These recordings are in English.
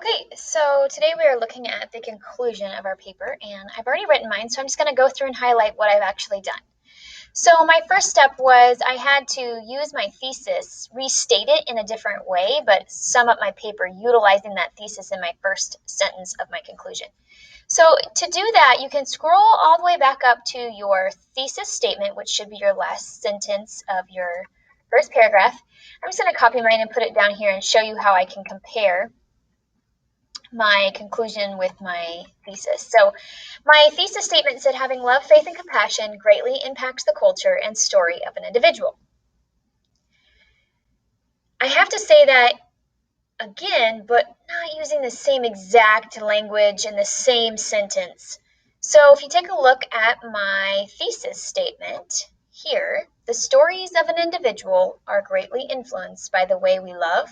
Okay, so today we are looking at the conclusion of our paper, and I've already written mine, so I'm just going to go through and highlight what I've actually done. So my first step was I had to use my thesis, restate it in a different way, but sum up my paper utilizing that thesis in my first sentence of my conclusion. So to do that, you can scroll all the way back up to your thesis statement, which should be your last sentence of your first paragraph. I'm just going to copy mine and put it down here and show you how I can compare my conclusion with my thesis. So my thesis statement said having love, faith, and compassion greatly impacts the culture and story of an individual. I have to say that again, but not using the same exact language in the same sentence. So if you take a look at my thesis statement here, the stories of an individual are greatly influenced by the way we love,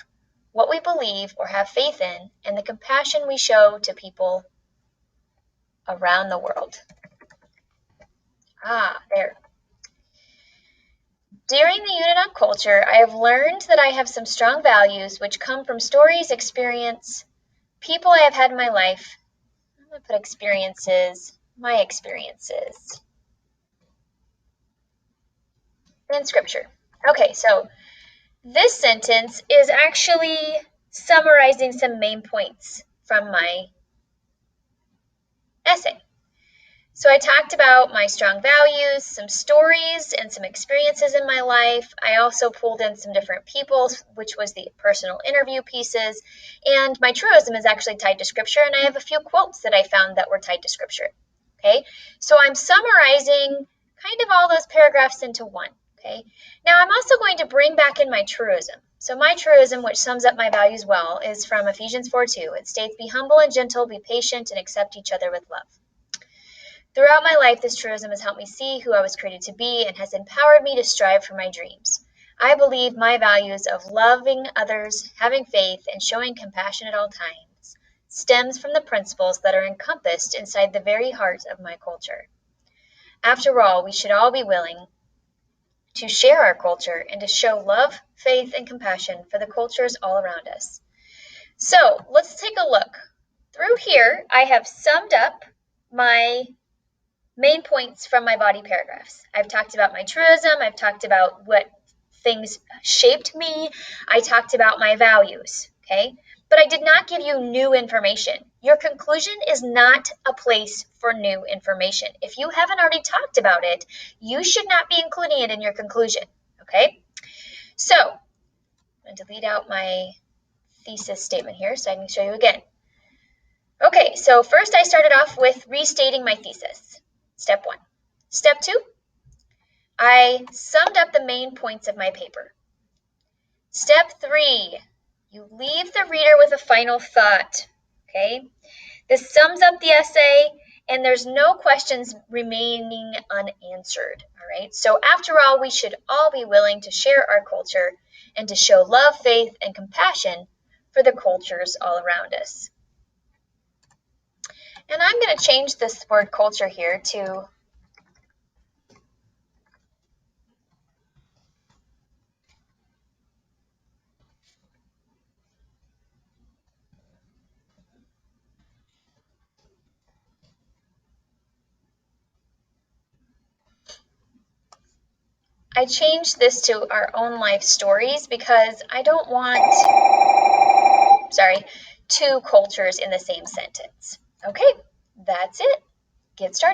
what we believe or have faith in, and the compassion we show to people around the world. There. During the unit on culture, I have learned that I have some strong values which come from stories, experience, people I have had in my life. I'm going to put experiences, my experiences, and scripture. Okay, so this sentence is actually summarizing some main points from my essay. So I talked about my strong values, some stories, and some experiences in my life. I also pulled in some different people, which was the personal interview pieces. And my truism is actually tied to scripture, and I have a few quotes that I found that were tied to scripture. Okay, so I'm summarizing kind of all those paragraphs into one. Okay, now I'm also going to bring back in my truism. So my truism, which sums up my values well, is from Ephesians 4:2. It states, "Be humble and gentle, be patient, and accept each other with love." Throughout my life, this truism has helped me see who I was created to be and has empowered me to strive for my dreams. I believe my values of loving others, having faith, and showing compassion at all times stems from the principles that are encompassed inside the very heart of my culture. After all, we should all be willing to share our culture and to show love, faith, and compassion for the cultures all around us. So let's take a look. Through here, I have summed up my main points from my body paragraphs. I've talked about my truism. I've talked about what things shaped me. I talked about my values, okay? But I did not give you new information. Your conclusion is not a place for new information. If you haven't already talked about it, you should not be including it in your conclusion, okay? So I'm going to delete out my thesis statement here so I can show you again. Okay, so first I started off with restating my thesis. Step 1. Step 2, I summed up the main points of my paper. Step 3, you leave the reader with a final thought, okay? This sums up the essay, and there's no questions remaining unanswered, all right? So after all, we should all be willing to share our culture and to show love, faith, and compassion for the cultures all around us. And I'm going to change this word culture here to I changed this to our own life stories because I don't want, two cultures in the same sentence. Okay, that's it. Get started.